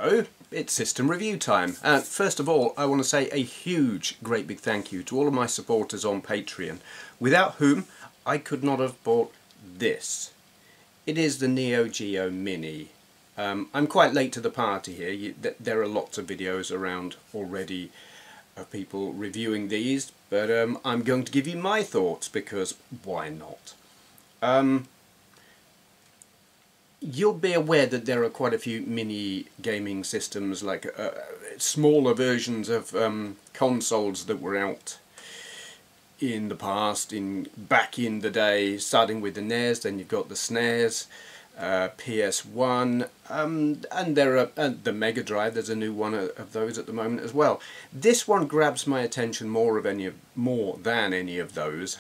Hello, it's system review time. First of all, I want to say a huge, great big thank you to all of my supporters on Patreon, without whom I could not have bought this. It is the Neo Geo Mini. I'm quite late to the party here. There are lots of videos around already of people reviewing these, but I'm going to give you my thoughts because why not? You'll be aware that there are quite a few mini gaming systems, like smaller versions of consoles that were out in the past, back in the day, starting with the NES. Then you've got the SNES, PS1, and there are the Mega Drive. There's a new one of those at the moment as well. This one grabs my attention more than any of those,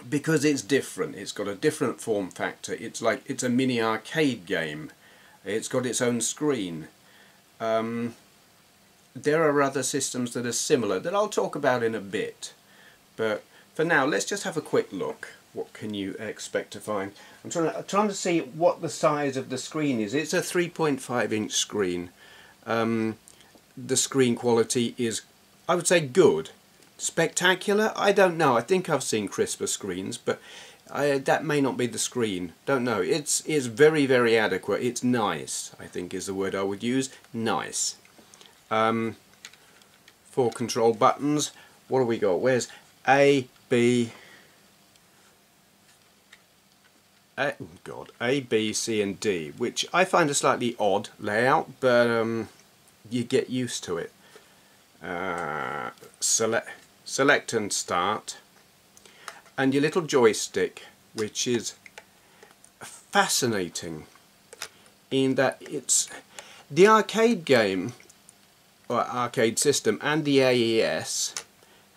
because it's different. It's got a different form factor. It's a mini arcade game. It's got its own screen. There are other systems that are similar that I'll talk about in a bit, but for now let's just have a quick look. What can you expect to find? I'm trying to see what the size of the screen is. It's a 3.5-inch screen. The screen quality is, I would say, good. Spectacular? I don't know. I think I've seen crisper screens, but that may not be the screen. Don't know. It's very, very adequate. It's nice, I think is the word I would use. Nice. 4 control buttons. What do we got? Where's A, B... A, B, C and D, which I find a slightly odd layout, but you get used to it. Select and start, and your little joystick, which is fascinating in that it's the arcade game or arcade system, and the AES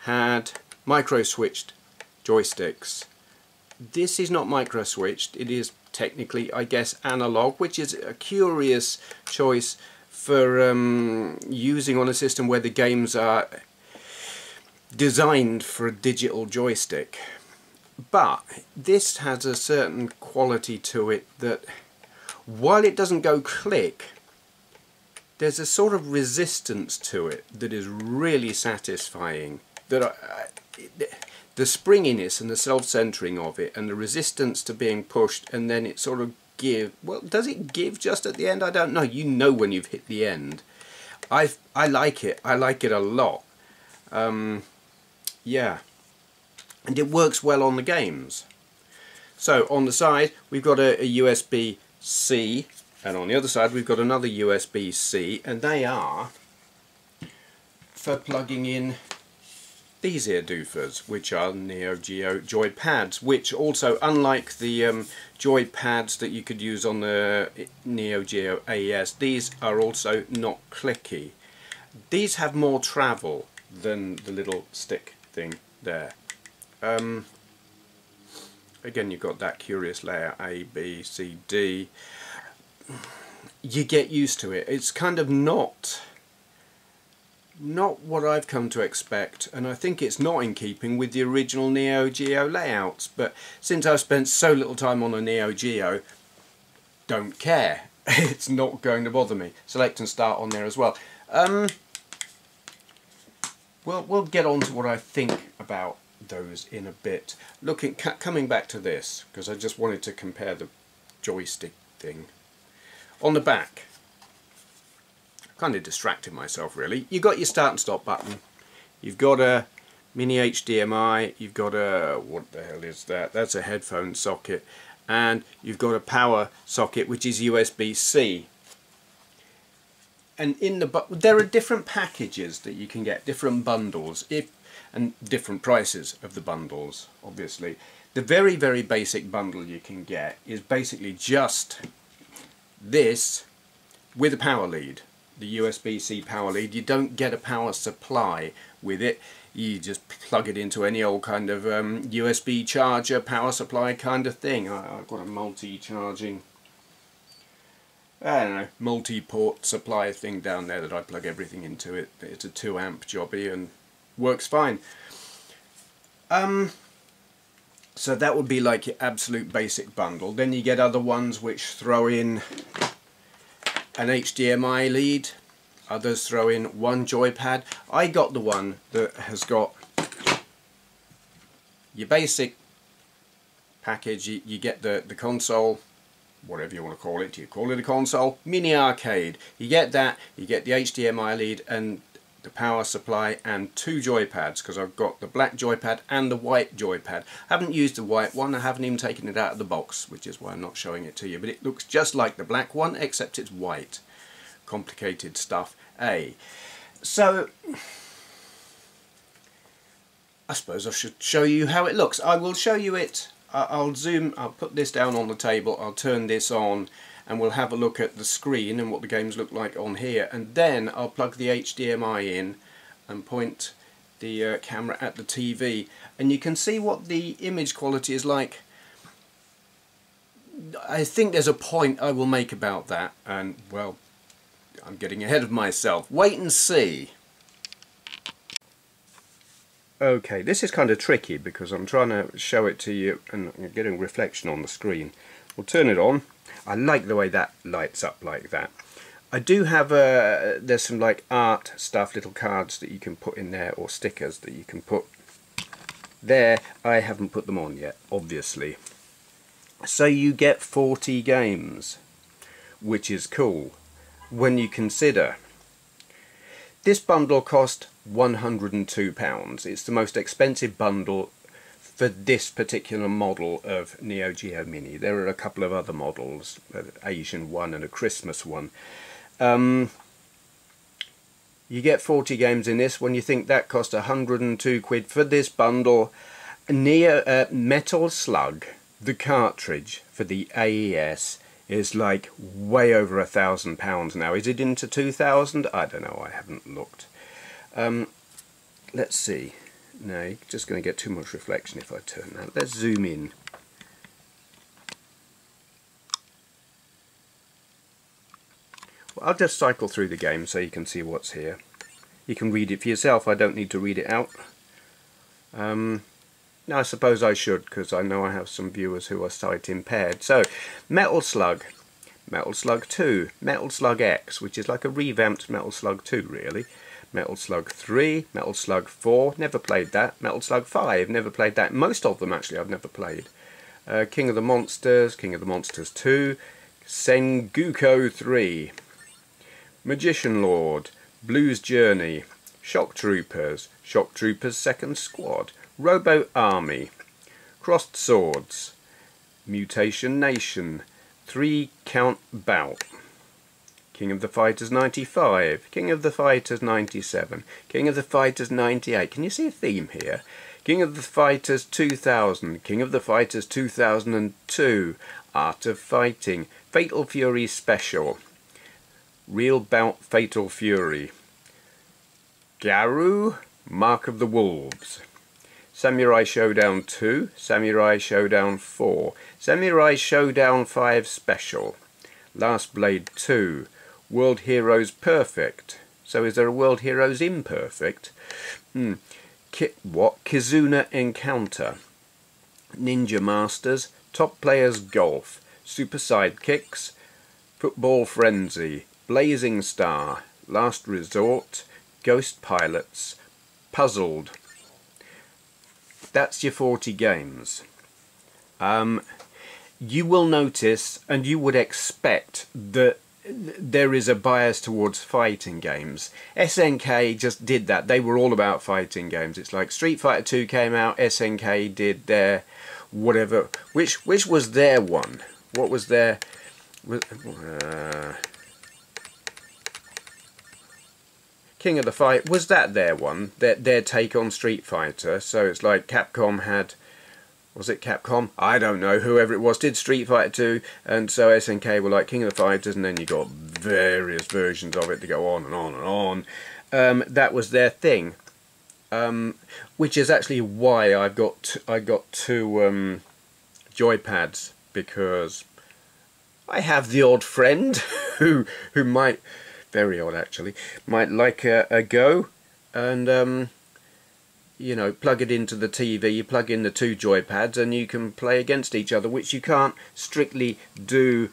had micro switched joysticks. This is not micro switched. It is technically, I guess, analog, which is a curious choice for using on a system where the games are designed for a digital joystick. But this has a certain quality to it that, while it doesn't go click, there's a sort of resistance to it that is really satisfying. That the springiness and the self-centering of it, and the resistance to being pushed, and then it sort of give. Well, does it give just at the end? I don't know. You know when you've hit the end. I like it. I like it a lot. Yeah, and it works well on the games. So on the side we've got a USB-C, and on the other side we've got another USB-C, and they are for plugging in these here doofers, which are Neo Geo Joy Pads, which also, unlike the Joy Pads that you could use on the Neo Geo AES, these are also not clicky. These have more travel than the little stick thing there. Again, you've got that curious layer, A, B, C, D. You get used to it. It's kind of not what I've come to expect, and I think it's not in keeping with the original Neo Geo layouts, but since I've spent so little time on a Neo Geo, don't care. It's not going to bother me. Select and start on there as well. We'll get on to what I think about those in a bit. Coming back to this, because I just wanted to compare the joystick thing. On the back, kind of distracted myself really. You've got your start and stop button. You've got a mini HDMI. You've got a, what the hell is that? That's a headphone socket. And you've got a power socket, which is USB-C. And there are different packages that you can get, different bundles, and different prices of the bundles, obviously. The very, very basic bundle you can get is basically just this with a power lead, the USB-C power lead. You don't get a power supply with it. You just plug it into any old kind of USB charger, power supply kind of thing. I've got a multi-charging, I don't know, multi-port supply thing down there that I plug everything into. It's a 2 amp jobby and works fine. So that would be like your absolute basic bundle. Then you get other ones which throw in an HDMI lead, others throw in one joypad. I got the one that has got your basic package. You get the console, whatever you want to call it. You call it a console, mini arcade. You get that, you get the HDMI lead and the power supply and two joypads, because I've got the black joypad and the white joypad. I haven't used the white one, I haven't even taken it out of the box, which is why I'm not showing it to you, but it looks just like the black one except it's white. Complicated stuff, eh? So I suppose I should show you how it looks. I will show you it. I'll zoom, I'll put this down on the table, I'll turn this on, and we'll have a look at the screen and what the games look like on here, and then I'll plug the HDMI in and point the camera at the TV, and you can see what the image quality is like. I think there's a point I will make about that, and well, I'm getting ahead of myself. Wait and see. Okay, this is kind of tricky because I'm trying to show it to you and I'm getting reflection on the screen. We'll turn it on. I like the way that lights up like that. I do have there's some like art stuff, little cards that you can put in there, or stickers that you can put there. I haven't put them on yet, obviously. So you get 40 games, which is cool when you consider this bundle cost £102. It's the most expensive bundle for this particular model of Neo Geo Mini. There are a couple of other models, an Asian one and a Christmas one. You get 40 games in this. When you think that cost 102 quid for this bundle, Metal Slug, the cartridge for the AES, is like way over £1,000 now. Is it into 2,000? I don't know, I haven't looked. Let's see. No, you're just going to get too much reflection if I turn that. Let's zoom in. Well, I'll just cycle through the game so you can see what's here. You can read it for yourself. I don't need to read it out. No, I suppose I should, because I know I have some viewers who are sight impaired. So, Metal Slug, Metal Slug 2, Metal Slug X, which is like a revamped Metal Slug 2 really. Metal Slug 3, Metal Slug 4, never played that. Metal Slug 5, never played that. Most of them actually I've never played. King of the Monsters 2, Sengoku 3, Magician Lord, Blues Journey, Shock Troopers, Shock Troopers Second Squad, Robo Army, Crossed Swords, Mutation Nation, 3 Count Bout, King of the Fighters 95, King of the Fighters 97, King of the Fighters 98. Can you see a theme here? King of the Fighters 2000, King of the Fighters 2002, Art of Fighting, Fatal Fury Special, Real Bout Fatal Fury, Garou, Mark of the Wolves, Samurai Showdown 2, Samurai Showdown 4, Samurai Showdown 5 Special, Last Blade 2, World Heroes Perfect. So is there a World Heroes Imperfect? Kizuna Encounter, Ninja Masters, Top Players Golf, Super Sidekicks, Football Frenzy, Blazing Star, Last Resort, Ghost Pilots, Puzzled. That's your 40 games. You will notice, and you would expect, that there is a bias towards fighting games. SNK just did that. They were all about fighting games. It's like Street Fighter 2 came out, SNK did their whatever. Which was their one? What was their... King of the Fight, was that their one? Their take on Street Fighter? So it's like Capcom had... Was it Capcom? I don't know. Whoever it was did Street Fighter 2, and so SNK were like King of the Fighters, and then you got various versions of it to go on and on and on. That was their thing, which is actually why I got two joypads, because I have the odd friend who might, very odd actually, might like a go, and you know, plug it into the TV, you plug in the two joypads and you can play against each other, which you can't strictly do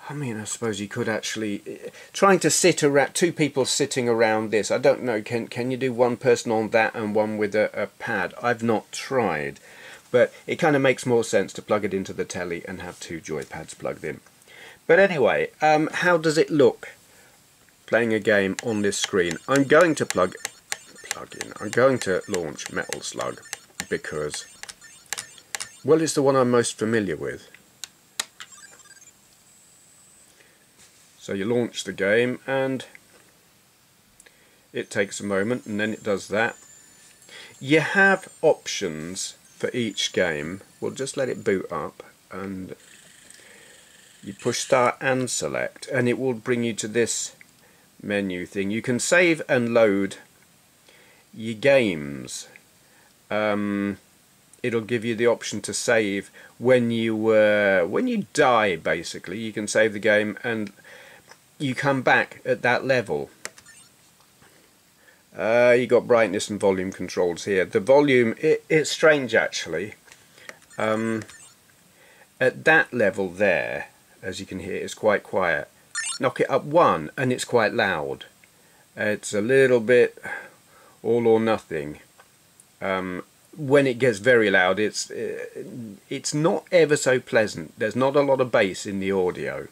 I mean, I suppose you could actually trying to sit around two people sitting around this. I don't know. Can you do one person on that and one with a pad? I've not tried, but it kind of makes more sense to plug it into the telly and have two joypads plugged in. But anyway, how does it look playing a game on this screen? I'm going to plug in. I'm going to launch Metal Slug because, well, it's the one I'm most familiar with. So you launch the game and it takes a moment and then it does that. You have options for each game. We'll just let it boot up and you push start and select and it will bring you to this menu thing. You can save and load your games. It'll give you the option to save when you die. Basically, you can save the game and you come back at that level. You got brightness and volume controls here. The volume, it's strange actually. At that level there, as you can hear, it's quite quiet. Knock it up one and it's quite loud. It's a little bit all or nothing. When it gets very loud, it's not ever so pleasant. There's not a lot of bass in the audio.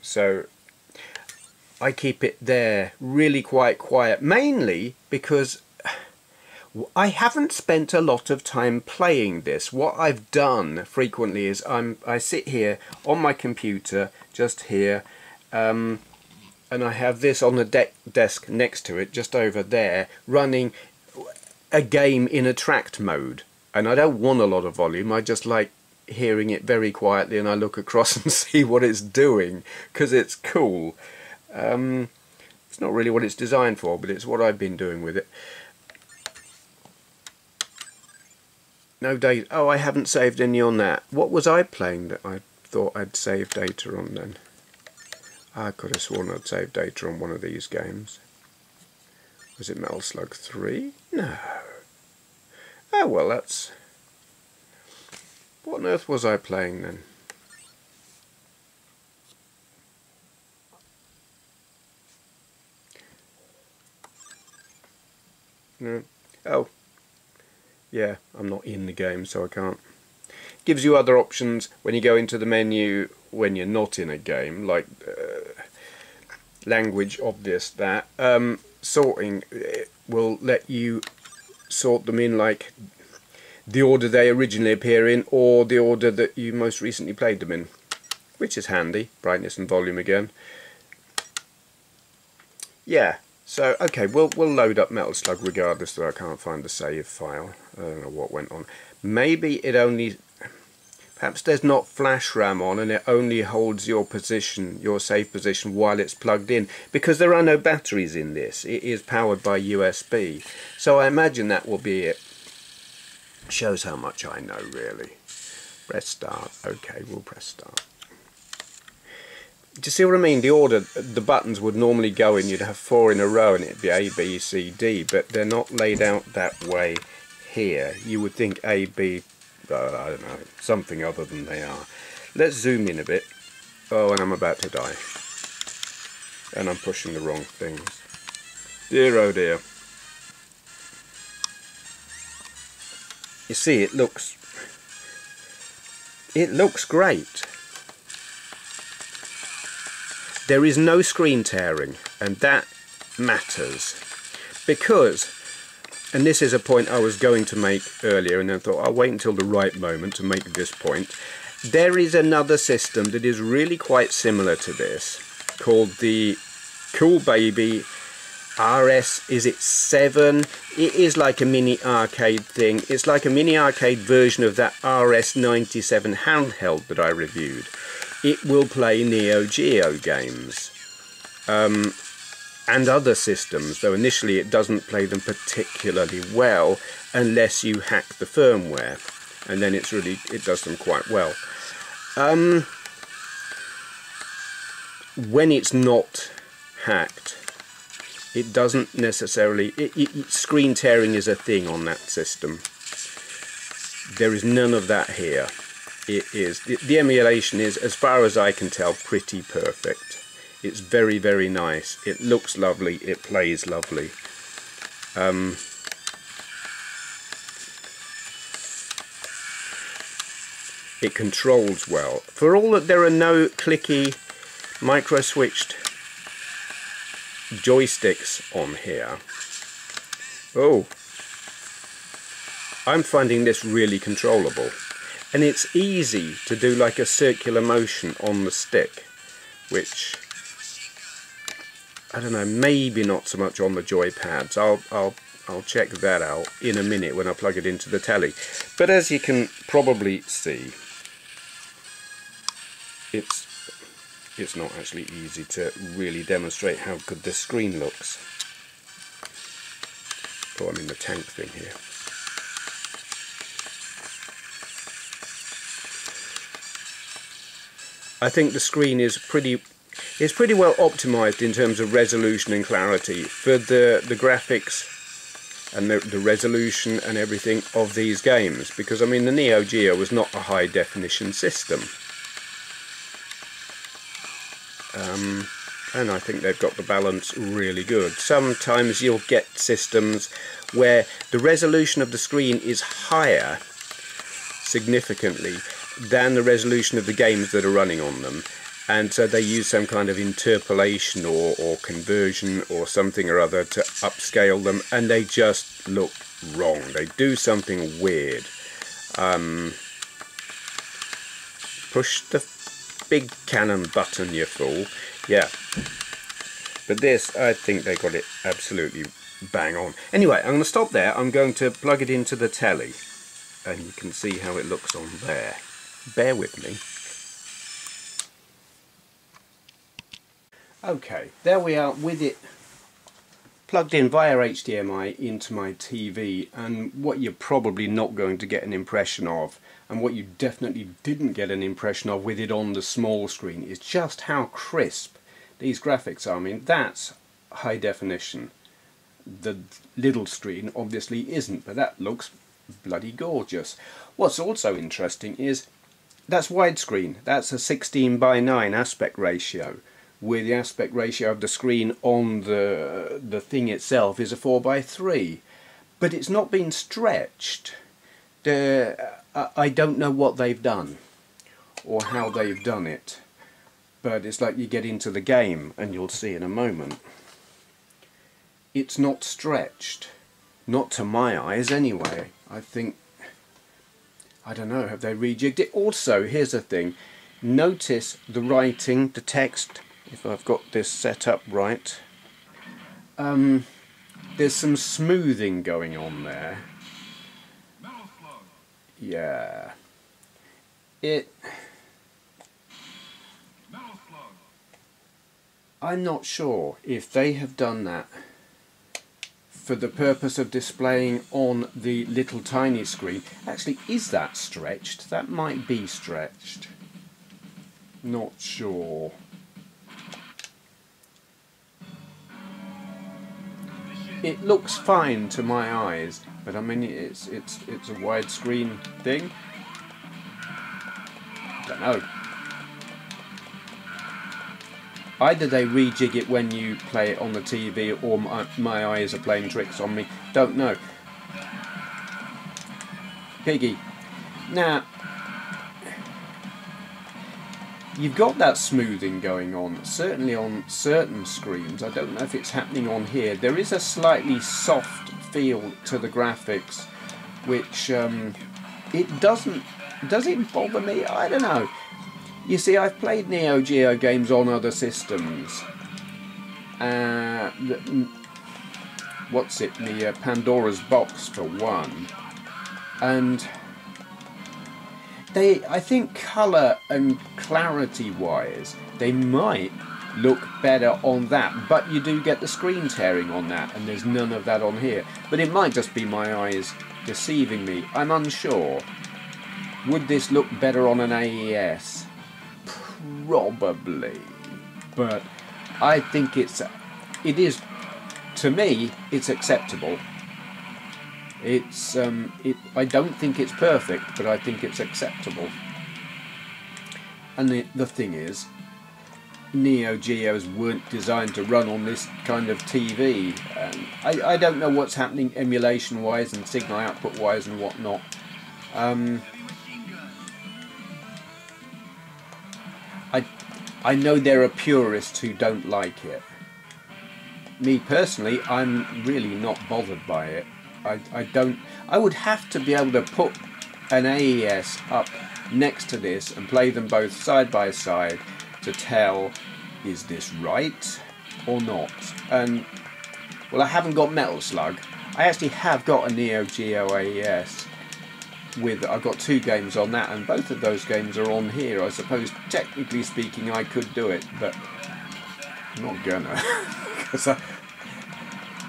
So I keep it there really quite quiet, mainly because I haven't spent a lot of time playing this. What I've done frequently is I sit here on my computer, just here, and I have this on the desk next to it, just over there, running a game in attract mode. And I don't want a lot of volume, I just like hearing it very quietly and I look across and see what it's doing because it's cool. It's not really what it's designed for, but it's what I've been doing with it. No data. Oh, I haven't saved any on that. What was I playing that I thought I'd saved data on then? I could have sworn I'd saved data on one of these games. Was it Metal Slug 3? No. Oh well, that's... What on earth was I playing then? No. Oh. Yeah, I'm not in the game, so I can't. Gives you other options when you go into the menu when you're not in a game, like language, obvious that. Sorting will let you sort them in like the order they originally appear in or the order that you most recently played them in, which is handy. Brightness and volume again. Yeah, so okay, we'll load up Metal Slug regardless, though I can't find the save file. I don't know what went on. Maybe it only... Perhaps there's not flash RAM on and it only holds your position, your save position, while it's plugged in, because there are no batteries in this. It is powered by USB. So I imagine that will be it. Shows how much I know, really. Press start. Okay, we'll press start. Do you see what I mean? The order, the buttons would normally go in, you'd have 4 in a row and it'd be A, B, C, D, but they're not laid out that way here. You would think A, B, I don't know, something other than they are. Let's zoom in a bit. Oh, and I'm about to die. And I'm pushing the wrong things. Dear oh dear. You see, it looks great. There is no screen tearing, and that matters. Because, and this is a point I was going to make earlier, and I thought I'll wait until the right moment to make this point. There is another system that is really quite similar to this, called the Cool Baby RS, is it 7? It is like a mini arcade thing. It's like a mini arcade version of that RS97 handheld that I reviewed. It will play Neo Geo games and other systems, though initially it doesn't play them particularly well unless you hack the firmware, and then it does them quite well. When it's not hacked, it doesn't necessarily... screen tearing is a thing on that system. There is none of that here. it is. The emulation is, as far as I can tell, pretty perfect. It's very, very nice. It looks lovely. It plays lovely. It controls well. For all that there are no clicky micro-switched joysticks on here. Oh, I'm finding this really controllable. And it's easy to do like a circular motion on the stick, which, I don't know, maybe not so much on the joypads. I'll check that out in a minute when I plug it into the telly. But as you can probably see, it's not actually easy to really demonstrate how good this screen looks. Oh, I'm in the tank thing here. I think the screen is pretty well optimized in terms of resolution and clarity for the graphics and the resolution and everything of these games, because I mean the Neo Geo was not a high definition system, and I think they've got the balance really good. Sometimes you'll get systems where the resolution of the screen is higher significantly than the resolution of the games that are running on them, and so they use some kind of interpolation or conversion or something or other to upscale them, and they just look wrong. They do something weird. Push the big cannon button, you fool. Yeah, but this, I think they got it absolutely bang on. Anyway, I'm going to stop there. I'm going to plug it into the telly, and you can see how it looks on there. Bear with me. Okay, there we are with it plugged in via HDMI into my TV, and what you're probably not going to get an impression of, and what you definitely didn't get an impression of with it on the small screen, is just how crisp these graphics are. I mean, that's high definition. The little screen obviously isn't, but that looks bloody gorgeous. What's also interesting is that's widescreen. That's a 16:9 aspect ratio, where the aspect ratio of the screen on the thing itself is a 4:3. But it's not been stretched. I don't know what they've done or how they've done it, but it's like you get into the game, and you'll see in a moment, it's not stretched. Not to my eyes anyway. I think, I don't know, have they rejigged it? Also, here's the thing, notice the writing, the text, if I've got this set up right. There's some smoothing going on there. Yeah. I'm not sure if they have done that for the purpose of displaying on the little tiny screen. Actually, is that stretched? That might be stretched. Not sure. It looks fine to my eyes, but I mean it's a widescreen thing. Don't know. Either they rejig it when you play it on the TV, or my eyes are playing tricks on me. Don't know. Piggy. Now, you've got that smoothing going on, certainly on certain screens. I don't know if it's happening on here. There is a slightly soft feel to the graphics, which it doesn't. Does it bother me? I don't know. You see, I've played Neo Geo games on other systems. What's it? The Pandora's Box for one, and I think colour and clarity wise, they might look better on that, but you do get the screen tearing on that, and there's none of that on here. But it might just be my eyes deceiving me. I'm unsure. Would this look better on an AES? Probably, but I think it is, to me, it's acceptable. It's I don't think it's perfect, but I think it's acceptable. And the thing is, Neo Geos weren't designed to run on this kind of TV. I don't know what's happening emulation wise and signal output wise and whatnot. I know there are purists who don't like it. Me personally, I'm really not bothered by it. I would have to be able to put an AES up next to this and play them both side by side to tell, is this right or not? And well, I haven't got Metal Slug. I actually have got a Neo Geo AES. I've got 2 games on that, and both of those games are on here. I suppose technically speaking I could do it, but I'm not gonna. Because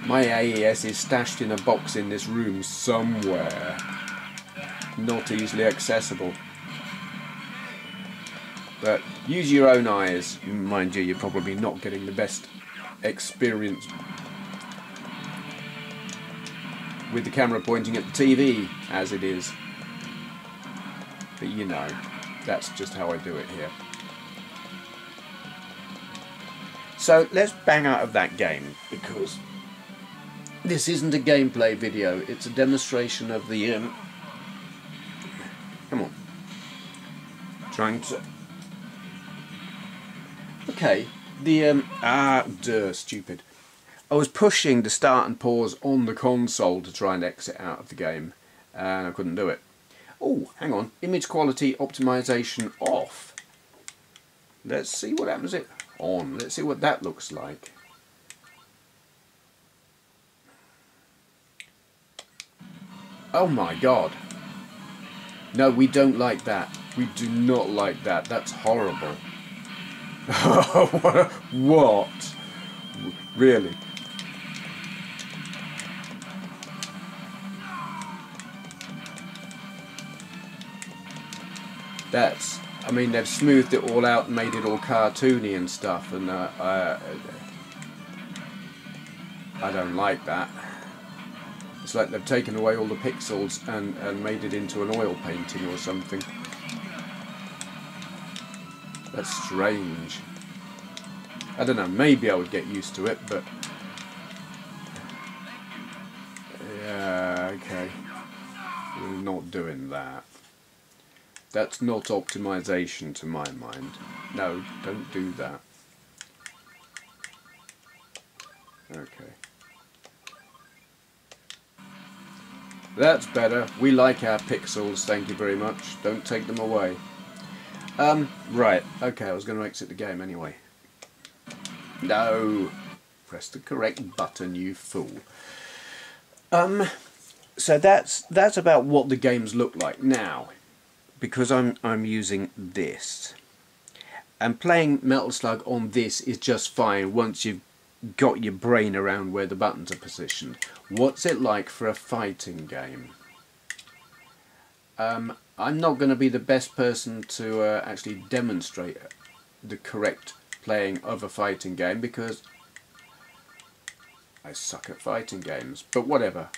my AES is stashed in a box in this room somewhere, not easily accessible. But use your own eyes. Mind you, you're probably not getting the best experience with the camera pointing at the TV as it is. But you know, that's just how I do it here. So let's bang out of that game, because this isn't a gameplay video, it's a demonstration of the come on. Trying to... Okay, the stupid. I was pushing the start and pause on the console to try and exit out of the game, and I couldn't do it. Oh, hang on, image quality optimization off. Let's see what happens it on. Let's see what that looks like. Oh my god. No, we don't like that. We do not like that. That's horrible. What? Really? That's... I mean, they've smoothed it all out and made it all cartoony and stuff, and I don't like that. It's like they've taken away all the pixels and made it into an oil painting or something. That's strange. I don't know, maybe I would get used to it, but... yeah, okay. We're not doing that. That's not optimization to my mind. No, don't do that. Okay. That's better. We like our pixels, thank you very much. Don't take them away. Right, okay, I was going to exit the game anyway. No! Press the correct button, you fool. So that's about what the games look like now. Because I'm using this. And playing Metal Slug on this is just fine once you've got your brain around where the buttons are positioned. What's it like for a fighting game? I'm not going to be the best person to actually demonstrate the correct playing of a fighting game, because I suck at fighting games, but whatever.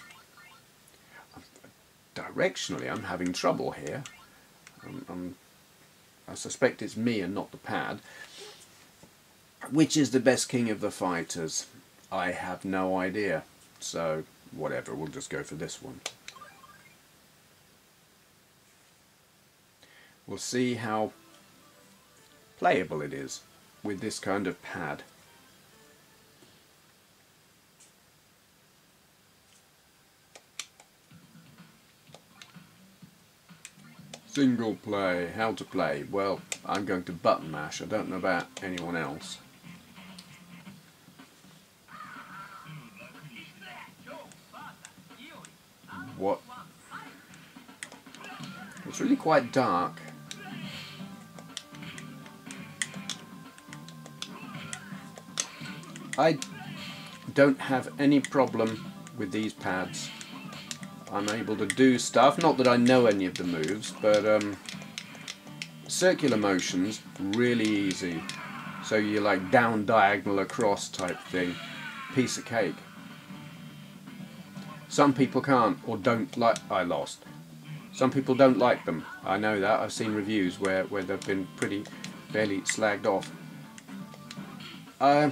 Directionally I'm having trouble here. I suspect it's me and not the pad. Which is the best king of the fighters? I have no idea. So, whatever, we'll just go for this one. We'll see how playable it is with this kind of pad. Single play, how to play? Well, I'm going to button mash. I don't know about anyone else. What? It's really quite dark. I don't have any problem with these pads. I'm able to do stuff, not that I know any of the moves, but circular motions, really easy. So you're like down, diagonal, across type thing. Piece of cake. Some people can't, or don't like... I lost. Some people don't like them. I know that. I've seen reviews where they've been pretty fairly slagged off. I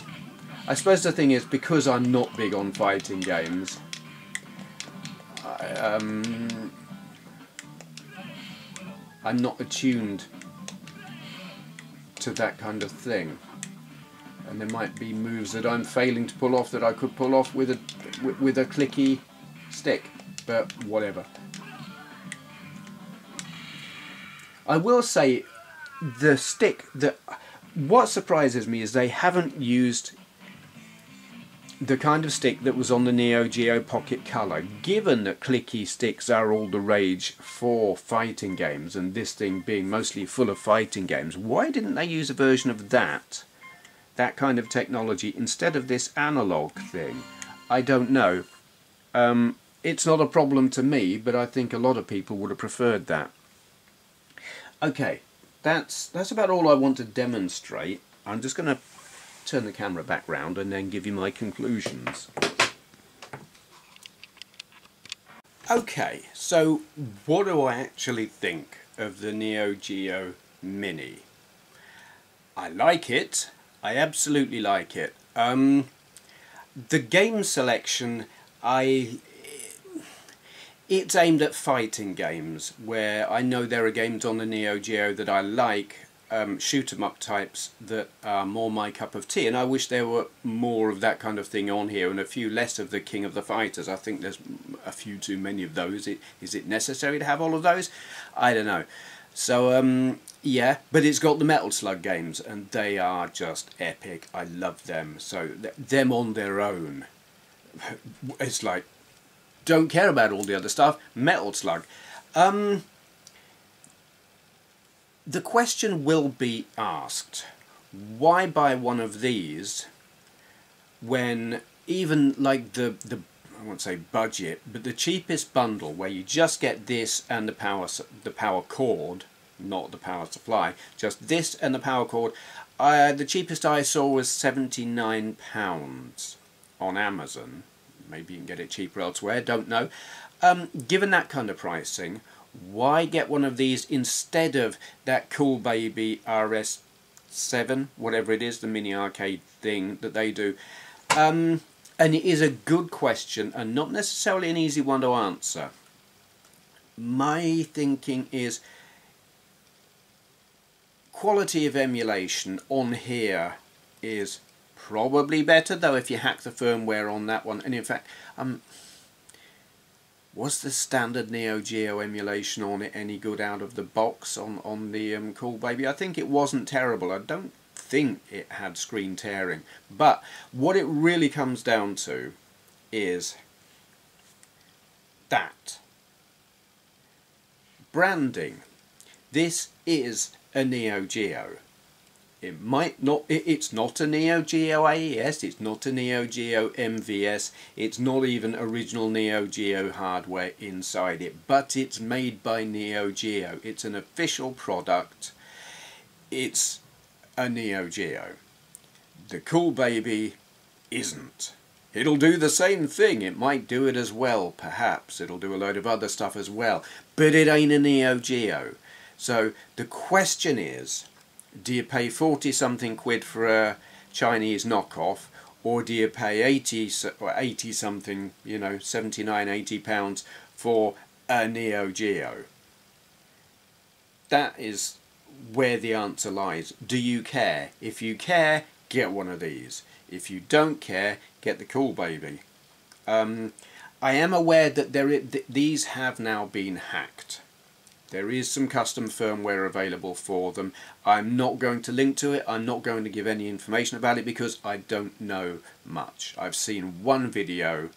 suppose the thing is, because I'm not big on fighting games, I'm not attuned to that kind of thing. And there might be moves that I'm failing to pull off that I could pull off with a clicky stick, but whatever. I will say, the stick, what surprises me is they haven't used the kind of stick that was on the Neo Geo Pocket Color. Given that clicky sticks are all the rage for fighting games, and this thing being mostly full of fighting games, why didn't they use a version of that kind of technology instead of this analog thing? I don't know. It's not a problem to me, but I think a lot of people would have preferred that. Okay, that's about all I want to demonstrate. I'm just going to turn the camera back round and then give you my conclusions. Okay, so what do I actually think of the Neo Geo Mini? I like it. I absolutely like it. The game selection, it's aimed at fighting games, where I know there are games on the Neo Geo that I like, shoot 'em up types that are more my cup of tea, and I wish there were more of that kind of thing on here and a few less of the King of the Fighters. I think there's a few too many of those. Is it necessary to have all of those? I don't know. So yeah, but it's got the Metal Slug games, and they are just epic. I love them. So them on their own, it's like, don't care about all the other stuff. Metal Slug. The question will be asked, why buy one of these when even like the I won't say budget, but the cheapest bundle, where you just get this and the power cord, not the power supply, just this and the power cord, the cheapest I saw was £79 on Amazon. Maybe you can get it cheaper elsewhere, don't know. Given that kind of pricing, why get one of these instead of that Cool Baby RS7, whatever it is, the mini arcade thing that they do? And it is a good question, and not necessarily an easy one to answer. My thinking is, quality of emulation on here is probably better, though if you hack the firmware on that one, and in fact, was the standard Neo Geo emulation on it any good out of the box on the Cool Baby? I think it wasn't terrible. I don't think it had screen tearing. But what it really comes down to is that branding. This is a Neo Geo. It might not, it's not a Neo Geo AES, it's not a Neo Geo MVS, it's not even original Neo Geo hardware inside it, but it's made by Neo Geo. It's an official product. It's a Neo Geo. The Cool Baby isn't. It'll do the same thing. It might do it as well, perhaps. It'll do a load of other stuff as well, but it ain't a Neo Geo. So the question is, do you pay 40 something quid for a Chinese knockoff, or do you pay 80 something, you know, 79, 80 pounds for a Neo Geo? That is where the answer lies. Do you care? If you care, get one of these. If you don't care, get the Cool Baby. I am aware that these have now been hacked. There is some custom firmware available for them. I'm not going to link to it. I'm not going to give any information about it because I don't know much. I've seen one video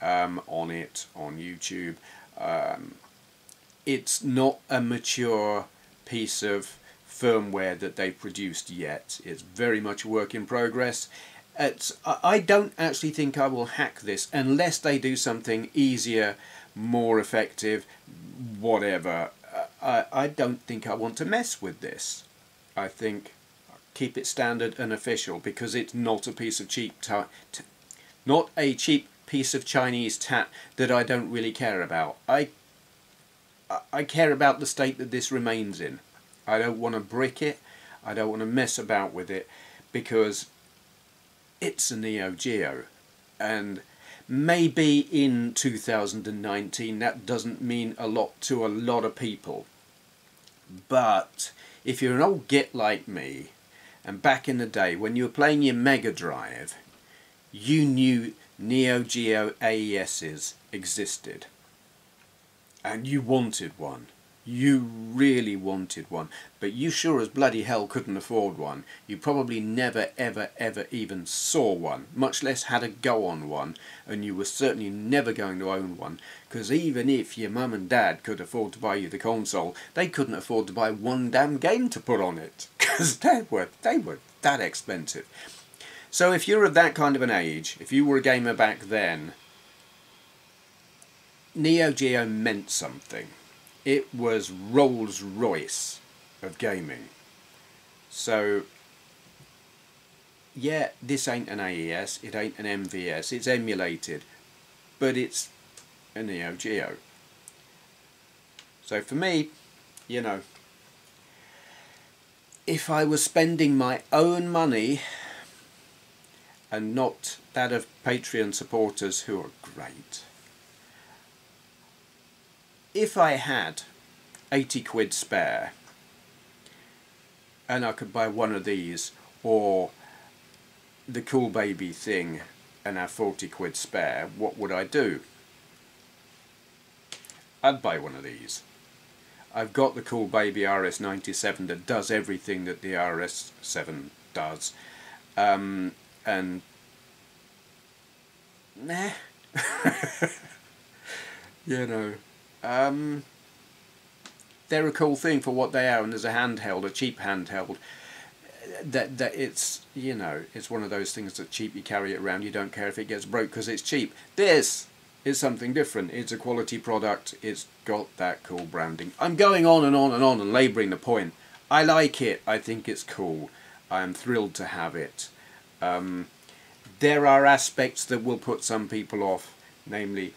on it on YouTube. It's not a mature piece of firmware that they've produced yet. It's very much a work in progress. I don't actually think I will hack this unless they do something easier, more effective, whatever. I don't think I want to mess with this. I think keep it standard and official, because it's not a piece of not a cheap piece of Chinese tat that I don't really care about. I I care about the state that this remains in. I don't want to brick it. I don't want to mess about with it, because it's a Neo Geo, and maybe in 2019 that doesn't mean a lot to a lot of people, but if you're an old git like me, and back in the day when you were playing your Mega Drive, you knew Neo Geo AESs existed, and you wanted one. You really wanted one, but you sure as bloody hell couldn't afford one. You probably never ever ever even saw one, much less had a go on one, and you were certainly never going to own one, because even if your mum and dad could afford to buy you the console, they couldn't afford to buy one damn game to put on it, because they were that expensive. So if you're of that kind of an age, if you were a gamer back then, Neo Geo meant something. It was Rolls Royce of gaming. So yeah, this ain't an AES, it ain't an MVS, it's emulated, but it's a Neo Geo. So for me, you know, if I was spending my own money and not that of Patreon supporters who are great, if I had 80 quid spare and I could buy one of these or the Cool Baby thing and have 40 quid spare, what would I do? I'd buy one of these. I've got the Cool Baby RS97 that does everything that the RS7 does, and nah. You know, they're a cool thing for what they are, and as a handheld, a cheap handheld, that it's, you know, it's one of those things that's cheap, you carry it around, you don't care if it gets broke because it's cheap. This is something different. It's a quality product, it's got that cool branding. I'm going on and on and on and labouring the point. I like it, I think it's cool, I am thrilled to have it. There are aspects that will put some people off, namely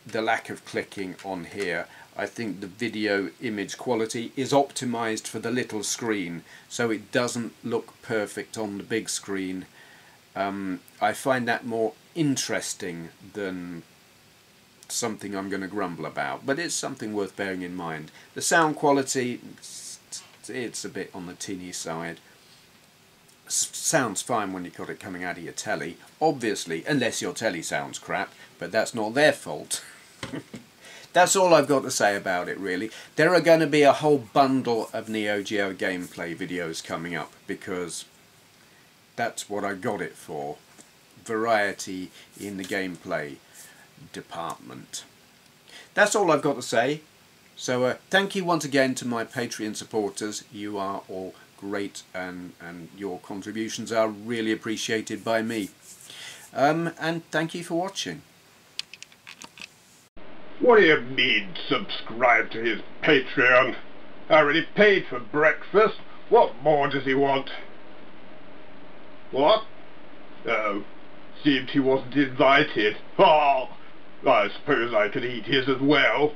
the lack of clicking on here. I think the video image quality is optimized for the little screen, so it doesn't look perfect on the big screen. I find that more interesting than something I'm going to grumble about, but it's something worth bearing in mind. The sound quality, it's a bit on the tinny side. Sounds fine when you've got it coming out of your telly, obviously, unless your telly sounds crap, but that's not their fault. That's all I've got to say about it, really. There are going to be a whole bundle of Neo Geo gameplay videos coming up, because that's what I got it for. Variety in the gameplay department. That's all I've got to say. So thank you once again to my Patreon supporters. You are all great, and your contributions are really appreciated by me. And thank you for watching. What do you mean, subscribe to his Patreon? I already paid for breakfast. What more does he want? What? Oh, seemed he wasn't invited. Oh, I suppose I could eat his as well.